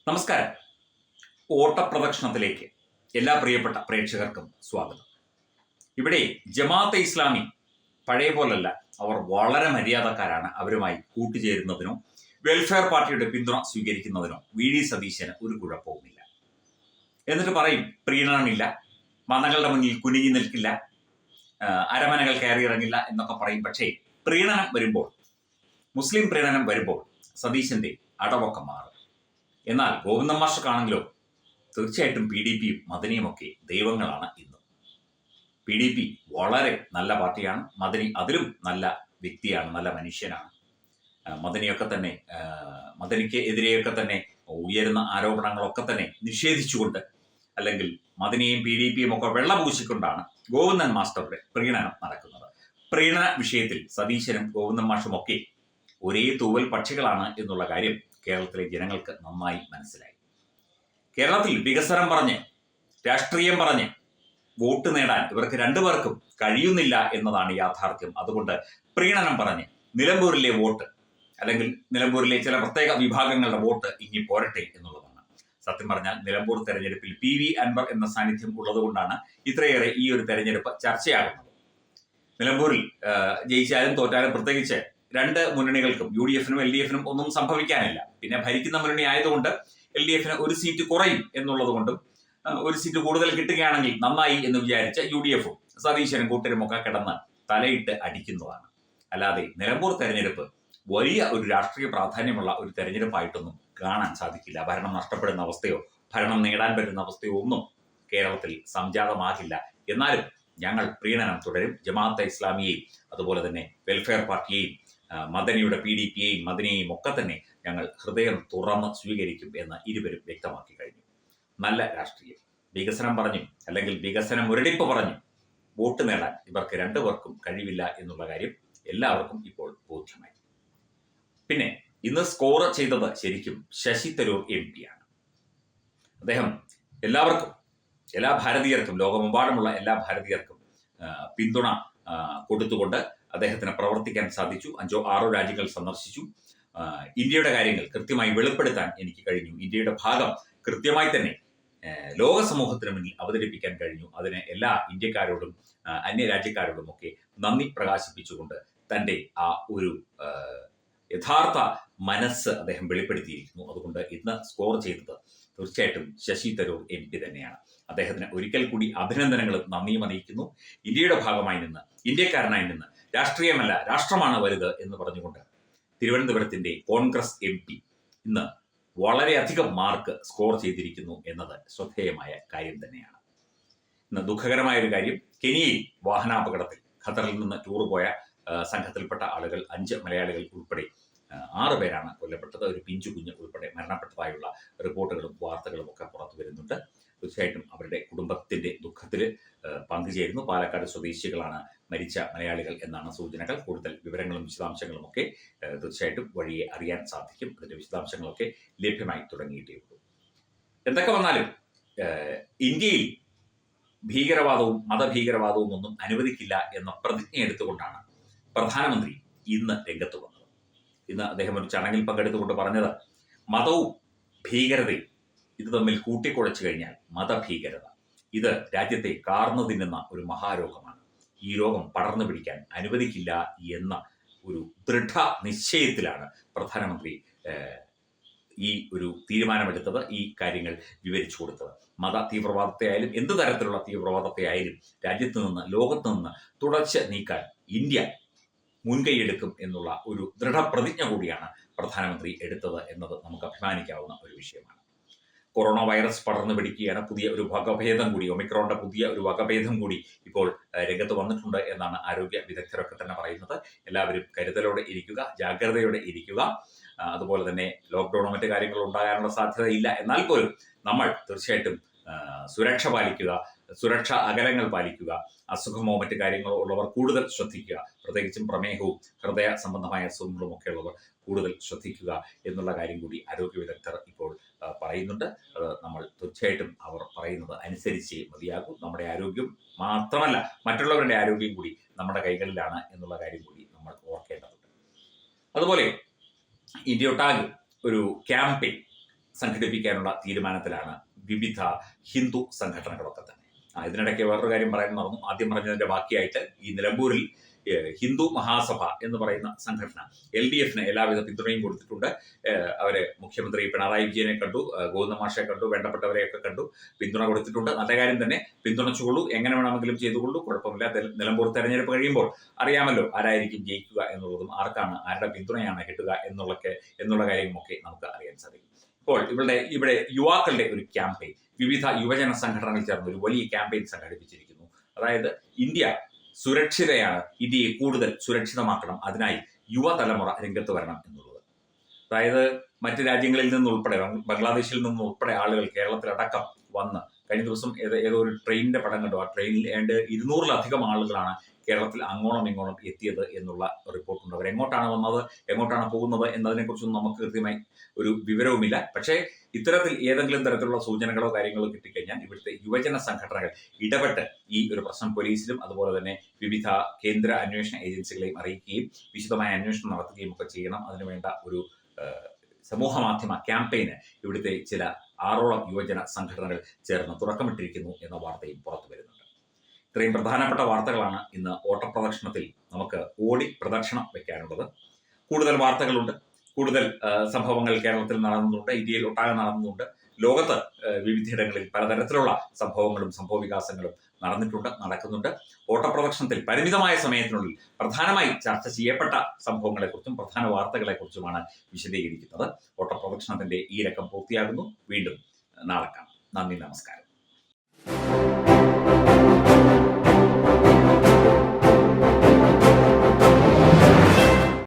നമസ്കാരം. ഓട്ടപ്രദക്ഷിണത്തിലേക്ക് എല്ലാ പ്രിയപ്പെട്ട പ്രേക്ഷകർക്കും സ്വാഗതം. ഇവിടെ ജമാഅത്തെ ഇസ്ലാമി പഴയ പോലല്ല. അവർ വളരെ മര്യാദക്കാരാണ്. അവരുമായി കൂട്ടുചേരുന്നതിനോ വെൽഫെയർ പാർട്ടിയുടെ പിന്തുണ സ്വീകരിക്കുന്നതിനോ വി ഡി സതീശന് ഒരു കുഴപ്പവുമില്ല. എന്നിട്ട് പറയും പ്രീണനമില്ല, മതങ്ങളുടെ മുന്നിൽ കുനിഞ്ഞു നിൽക്കില്ല, അരമനകൾ കയറിയിറങ്ങില്ല എന്നൊക്കെ പറയും. പക്ഷേ പ്രീണനം വരുമ്പോൾ, മുസ്ലിം പ്രീണനം വരുമ്പോൾ സതീശന്റെ അടവൊക്കെ മാറും. എന്നാൽ ഗോവിന്ദൻ മാസ്റ്റർക്കാണെങ്കിലോ തീർച്ചയായിട്ടും PDPയും മദനിയും ഒക്കെ ദൈവങ്ങളാണ് ഇന്ന്. PDP വളരെ നല്ല പാർട്ടിയാണ്, മദനി അതിലും നല്ല വ്യക്തിയാണ്, നല്ല മനുഷ്യനാണ്. മദനിക്ക് എതിരെയൊക്കെ തന്നെ ഉയരുന്ന ആരോപണങ്ങളൊക്കെ തന്നെ നിഷേധിച്ചുകൊണ്ട്, അല്ലെങ്കിൽ മദനിയെയും PDPയും ഒക്കെ വെള്ളപൂശിക്കൊണ്ടാണ് ഗോവിന്ദൻ മാസ്റ്ററുടെ പ്രീണനം നടക്കുന്നത്. പ്രീണന വിഷയത്തിൽ സതീശനും ഗോവിന്ദൻ മാഷുമൊക്കെ ഒരേ തൂവൽ പക്ഷികളാണ് എന്നുള്ള കാര്യം കേരളത്തിലെ ജനങ്ങൾക്ക് നന്നായി മനസ്സിലായി. കേരളത്തിൽ വികസനം പറഞ്ഞ്, രാഷ്ട്രീയം പറഞ്ഞ് വോട്ട് നേടാൻ ഇവർക്ക് രണ്ടുപേർക്കും കഴിയുന്നില്ല എന്നതാണ് യാഥാർത്ഥ്യം. അതുകൊണ്ട് പ്രീണനം പറഞ്ഞ് നിലമ്പൂരിലെ വോട്ട്, അല്ലെങ്കിൽ നിലമ്പൂരിലെ ചില പ്രത്യേക വിഭാഗങ്ങളുടെ വോട്ട് ഇനി പോരട്ടെ എന്നുള്ളതാണ്. സത്യം പറഞ്ഞാൽ നിലമ്പൂർ തെരഞ്ഞെടുപ്പിൽ PV അൻവർ എന്ന സാന്നിധ്യം ഉള്ളതുകൊണ്ടാണ് ഇത്രയേറെ ഈ ഒരു തെരഞ്ഞെടുപ്പ് ചർച്ചയാകുന്നത്. നിലമ്പൂരിൽ ജയിച്ചാലും തോറ്റാലും പ്രത്യേകിച്ച് രണ്ട് മുന്നണികൾക്കും, UDFനും LDFനും ഒന്നും സംഭവിക്കാനില്ല. പിന്നെ ഭരിക്കുന്ന മുന്നണി ആയതുകൊണ്ട് LDFന് ഒരു സീറ്റ് കുറയും എന്നുള്ളത് കൊണ്ടും ഒരു സീറ്റ് കൂടുതൽ കിട്ടുകയാണെങ്കിൽ നന്നായി എന്ന് വിചാരിച്ച UDFും സതീശനും കൂട്ടരും ഒക്കെ കിടന്ന് തലയിട്ട് അടിക്കുന്നതാണ്. അല്ലാതെ നിലമ്പൂർ തെരഞ്ഞെടുപ്പ് വലിയ ഒരു രാഷ്ട്രീയ പ്രാധാന്യമുള്ള ഒരു തെരഞ്ഞെടുപ്പായിട്ടൊന്നും കാണാൻ സാധിക്കില്ല. ഭരണം നഷ്ടപ്പെടുന്ന അവസ്ഥയോ ഭരണം നേടാൻ പറ്റുന്ന അവസ്ഥയോ ഒന്നും കേരളത്തിൽ സംജാതമാകില്ല. എന്നാലും ഞങ്ങൾ പ്രീണനം തുടരും. ജമാഅത്തെ ഇസ്ലാമിയെയും അതുപോലെ തന്നെ വെൽഫെയർ പാർട്ടിയെയും മദനിയുടെ PDPയെയും മദനിയെയും ഒക്കെ തന്നെ ഞങ്ങൾ ഹൃദയം തുറന്ന് സ്വീകരിക്കും എന്ന് ഇരുവരും വ്യക്തമാക്കി കഴിഞ്ഞു. നല്ല രാഷ്ട്രീയം, വികസനം പറഞ്ഞും അല്ലെങ്കിൽ വികസന മുരടിപ്പ് പറഞ്ഞും വോട്ട് നേടാൻ ഇവർക്ക് രണ്ടുപേർക്കും കഴിവില്ല എന്നുള്ള കാര്യം എല്ലാവർക്കും ഇപ്പോൾ ബോധ്യമായി. പിന്നെ ഇന്ന് സ്കോർ ചെയ്തത് ശരിക്കും ശശി തരൂർ MP ആണ്. അദ്ദേഹം എല്ലാവർക്കും, എല്ലാ ഭാരതീയർക്കും, ലോകമെമ്പാടുമുള്ള എല്ലാ ഭാരതീയർക്കും പിന്തുണ കൊടുത്തുകൊണ്ട് അദ്ദേഹത്തിന് പ്രവർത്തിക്കാൻ സാധിച്ചു. 5-6 രാജ്യങ്ങൾ സന്ദർശിച്ചു. ഇന്ത്യയുടെ കാര്യങ്ങൾ കൃത്യമായി വെളിപ്പെടുത്താൻ എനിക്ക് കഴിഞ്ഞു. ഇന്ത്യയുടെ ഭാഗം കൃത്യമായി തന്നെ ലോക സമൂഹത്തിന് മുന്നിൽ അവതരിപ്പിക്കാൻ കഴിഞ്ഞു. അതിന് എല്ലാ ഇന്ത്യക്കാരോടും അന്യരാജ്യക്കാരോടും ഒക്കെ നന്ദി പ്രകാശിപ്പിച്ചുകൊണ്ട് തൻ്റെ ആ ഒരു യഥാർത്ഥ മനസ്സ് അദ്ദേഹം വെളിപ്പെടുത്തിയിരിക്കുന്നു. അതുകൊണ്ട് ഇന്ന് സ്കോർ ചെയ്തത് തീർച്ചയായിട്ടും ശശി തരൂർ MP തന്നെയാണ്. അദ്ദേഹത്തിന് ഒരിക്കൽ കൂടി അഭിനന്ദനങ്ങളും നന്ദിയും അറിയിക്കുന്നു. ഇന്ത്യയുടെ ഭാഗമായി നിന്ന്, ഇന്ത്യക്കാരനായി നിന്ന്, രാഷ്ട്രീയമല്ല രാഷ്ട്രമാണ് വലുത് എന്ന് പറഞ്ഞുകൊണ്ട് തിരുവനന്തപുരത്തിന്റെ കോൺഗ്രസ് MP ഇന്ന് വളരെയധികം മാർക്ക് സ്കോർ ചെയ്തിരിക്കുന്നു എന്നത് ശ്രദ്ധേയമായ കാര്യം തന്നെയാണ്. ഇന്ന് ദുഃഖകരമായ ഒരു കാര്യം, കെനിയയിൽ വാഹനാപകടത്തിൽ ഖത്തറിൽ നിന്ന് ടൂർ പോയ സംഘത്തിൽപ്പെട്ട ആളുകൾ 5 മലയാളികൾ ഉൾപ്പെടെ 6 പേരാണ് കൊല്ലപ്പെട്ടത്. ഒരു പിഞ്ചു കുഞ്ഞ് ഉൾപ്പെടെ മരണപ്പെട്ടതായുള്ള റിപ്പോർട്ടുകളും വാർത്തകളും ഒക്കെ പുറത്തു വരുന്നുണ്ട്. തീർച്ചയായിട്ടും അവരുടെ കുടുംബത്തിന്റെ ദുഃഖത്തിൽ പങ്കുചേരുന്നു. പാലക്കാട് സ്വദേശികളാണ് മരിച്ച മലയാളികൾ എന്നാണ് സൂചനകൾ. കൂടുതൽ വിവരങ്ങളും വിശദാംശങ്ങളും ഒക്കെ തീർച്ചയായിട്ടും വഴിയെ അറിയാൻ സാധിക്കും. അതിന്റെ വിശദാംശങ്ങളൊക്കെ ലഭ്യമായി തുടങ്ങിയിട്ടേ ഉള്ളൂ. എന്തൊക്കെ വന്നാലും ഇന്ത്യയിൽ ഭീകരവാദവും മതഭീകരവാദവും ഒന്നും അനുവദിക്കില്ല എന്ന പ്രതിജ്ഞ എടുത്തുകൊണ്ടാണ് പ്രധാനമന്ത്രി ഇന്ന് രംഗത്ത് വന്നത്. ഇന്ന് അദ്ദേഹം ഒരു ചടങ്ങിൽ പങ്കെടുത്തുകൊണ്ട് പറഞ്ഞത്, മതവും ഭീകരതയും ഇത് തമ്മിൽ കൂട്ടിക്കുഴച്ചു കഴിഞ്ഞാൽ മതഭീകരത ഇത് രാജ്യത്തെ കാർന്നു തിന്നുന്ന ഒരു മഹാരോഗമാണ്. ഈ രോഗം പടർന്നു പിടിക്കാൻ അനുവദിക്കില്ല എന്ന ഒരു ദൃഢ നിശ്ചയത്തിലാണ് പ്രധാനമന്ത്രി ഈ ഒരു തീരുമാനമെടുത്തത്, ഈ കാര്യങ്ങൾ വിവരിച്ചു കൊടുത്തത്. മത തീവ്രവാദത്തെ ആയാലും എന്ത് തരത്തിലുള്ള തീവ്രവാദത്തെ ആയാലും രാജ്യത്ത് നിന്ന്, ലോകത്ത് നിന്ന് തുടച്ച് നീക്കാൻ ഇന്ത്യ മുൻകൈയെടുക്കും എന്നുള്ള ഒരു ദൃഢപ്രതിജ്ഞ കൂടിയാണ് പ്രധാനമന്ത്രി എടുത്തത് എന്നത് നമുക്ക് അഭിമാനിക്കാവുന്ന ഒരു വിഷയമാണ്. കൊറോണ വൈറസ് പടർന്നു പിടിക്കുകയാണ്. പുതിയ ഒരു വകഭേദം കൂടി, ഒമിക്രോണിന്റെ പുതിയ ഒരു വകഭേദം കൂടി ഇപ്പോൾ രംഗത്ത് വന്നിട്ടുണ്ട് എന്നാണ് ആരോഗ്യ വിദഗ്ധരൊക്കെ തന്നെ പറയുന്നത്. എല്ലാവരും കരുതലോടെ ഇരിക്കുക, ജാഗ്രതയോടെ ഇരിക്കുക. അതുപോലെ തന്നെ ലോക്ക്ഡൌണോ മറ്റു കാര്യങ്ങൾ ഉണ്ടാകാനുള്ള സാധ്യതയില്ല. എന്നാൽ പോലും നമ്മൾ തീർച്ചയായിട്ടും സുരക്ഷ പാലിക്കുക, സുരക്ഷാ അകലങ്ങൾ പാലിക്കുക. അസുഖമോ മറ്റു കാര്യങ്ങളോ ഉള്ളവർ കൂടുതൽ ശ്രദ്ധിക്കുക. പ്രത്യേകിച്ചും പ്രമേഹവും ഹൃദയ സംബന്ധമായ അസുഖങ്ങളും ഒക്കെ ഉള്ളവർ കൂടുതൽ ശ്രദ്ധിക്കുക എന്നുള്ള കാര്യം കൂടി ആരോഗ്യ വിദഗ്ധർ ഇപ്പോൾ പറയുന്നുണ്ട്. അത് നമ്മൾ തീർച്ചയായിട്ടും അവർ പറയുന്നത് അനുസരിച്ച് മതിയാകും. നമ്മുടെ ആരോഗ്യം മാത്രമല്ല, മറ്റുള്ളവരുടെ ആരോഗ്യം കൂടി നമ്മുടെ കൈകളിലാണ് എന്നുള്ള കാര്യം കൂടി നമ്മൾ ഓർക്കേണ്ടതുണ്ട്. അതുപോലെ ഇന്ത്യയൊട്ടാകെ ഒരു ക്യാമ്പയിൻ സംഘടിപ്പിക്കാനുള്ള തീരുമാനത്തിലാണ് വിവിധ ഹിന്ദു സംഘടനകളൊക്കെ തന്നെ. ഇതിനിടയ്ക്ക് വേറൊരു കാര്യം പറയാൻ മറന്നു. ആദ്യം പറഞ്ഞതിന്റെ ബാക്കിയായിട്ട് ഈ നിലമ്പൂരിൽ ഹിന്ദു മഹാസഭ എന്ന് പറയുന്ന സംഘടന LDFന് എല്ലാവിധ പിന്തുണയും കൊടുത്തിട്ടുണ്ട്. അവര് മുഖ്യമന്ത്രി പിണറായി വിജയനെ കണ്ടു, ഗോവിന്ദ മാഷെ കണ്ടു, വേണ്ടപ്പെട്ടവരെയൊക്കെ കണ്ടു, പിന്തുണ കൊടുത്തിട്ടുണ്ട്. നല്ല കാര്യം തന്നെ, പിന്തുണച്ചുകൊള്ളൂ, എങ്ങനെ വേണമെങ്കിലും ചെയ്തുകൊള്ളൂ, കുഴപ്പമില്ല. നിലമ്പൂർ തെരഞ്ഞെടുപ്പ് കഴിയുമ്പോൾ അറിയാമല്ലോ ആരായിരിക്കും ജയിക്കുക എന്നുള്ളതും ആർക്കാണ് ആരുടെ പിന്തുണയാണ് കിട്ടുക എന്നുള്ള കാര്യമൊക്കെ നമുക്ക് അറിയാൻ സാധിക്കും. ഇപ്പോൾ ഇവിടെ യുവാക്കളുടെ ഒരു ക്യാമ്പയിൻ, വിവിധ യുവജന സംഘടനകൾ ചേർന്ന് ഒരു വലിയ ക്യാമ്പയിൻ സംഘടിപ്പിച്ചിരിക്കുന്നു. അതായത് ഇന്ത്യ സുരക്ഷിതയാണ്, ഇന്ത്യയെ കൂടുതൽ സുരക്ഷിതമാക്കണം, അതിനായി യുവതലമുറ രംഗത്ത് വരണം എന്നുള്ളത്. അതായത് മറ്റ് രാജ്യങ്ങളിൽ നിന്നുൾപ്പെടെ, ബംഗ്ലാദേശിൽ നിന്നുൾപ്പെടെ ആളുകൾ കേരളത്തിലടക്കം വന്ന് കഴിഞ്ഞ ദിവസം ഏതോ ഒരു ട്രെയിനിന്റെ പടം കണ്ടു. ആ ട്രെയിനിൽ 200-ലധികം ആളുകളാണ് കേരളത്തിൽ അങ്ങോളം ഇങ്ങോളം എത്തിയത് എന്നുള്ള റിപ്പോർട്ടുണ്ട്. അവർ എങ്ങോട്ടാണ് വന്നത്, എങ്ങോട്ടാണ് പോകുന്നത് എന്നതിനെക്കുറിച്ചൊന്നും നമുക്ക് കൃത്യമായി ഒരു വിവരവുമില്ല. പക്ഷേ ഇത്തരത്തിൽ ഏതെങ്കിലും തരത്തിലുള്ള സൂചനകളോ കാര്യങ്ങളോ കിട്ടിക്കഴിഞ്ഞാൽ ഇവിടുത്തെ യുവജന സംഘടനകൾ ഇടപെട്ട് ഈ ഒരു പ്രശ്നം പോലീസിലും അതുപോലെ തന്നെ വിവിധ കേന്ദ്ര അന്വേഷണ ഏജൻസികളെയും അറിയിക്കുകയും വിശദമായ അന്വേഷണം നടത്തുകയും ഒക്കെ ചെയ്യണം. അതിനുവേണ്ട ഒരു സമൂഹ മാധ്യമ ക്യാമ്പയിന് ഇവിടുത്തെ ചില 6ഓളം യുവജന സംഘടനകൾ ചേർന്ന് തുടക്കമിട്ടിരിക്കുന്നു എന്ന വാർത്തയും പുറത്തു വരുന്നുണ്ട്. ഇത്രയും പ്രധാനപ്പെട്ട വാർത്തകളാണ് ഇന്ന് ഓട്ടപ്രദക്ഷിണത്തിൽ നമുക്ക് ഓടി പ്രദക്ഷിണം വെക്കാനുള്ളത്. കൂടുതൽ വാർത്തകളുണ്ട്, കൂടുതൽ സംഭവങ്ങൾ കേരളത്തിൽ നടന്നുണ്ട്, ഇന്ത്യയിൽ ഒട്ടാകെ നടന്നുണ്ട്. ലോകത്ത് വിവിധയിടങ്ങളിൽ പലതരത്തിലുള്ള സംഭവങ്ങളും സംഭവവികാസങ്ങളും നടക്കുന്നുണ്ട്. ഓട്ടപ്രദക്ഷിണത്തിൽ പരിമിതമായ സമയത്തിനുള്ളിൽ പ്രധാനമായി ചർച്ച ചെയ്യപ്പെട്ട സംഭവങ്ങളെക്കുറിച്ചും പ്രധാന വാർത്തകളെക്കുറിച്ചുമാണ് വിശദീകരിക്കുന്നത്. ഓട്ടപ്രദക്ഷിണത്തിന്റെ ഈ ലക്കം പൂർത്തിയാകുന്നു. വീണ്ടും നാളെ കാണാം. നന്ദി, നമസ്കാരം.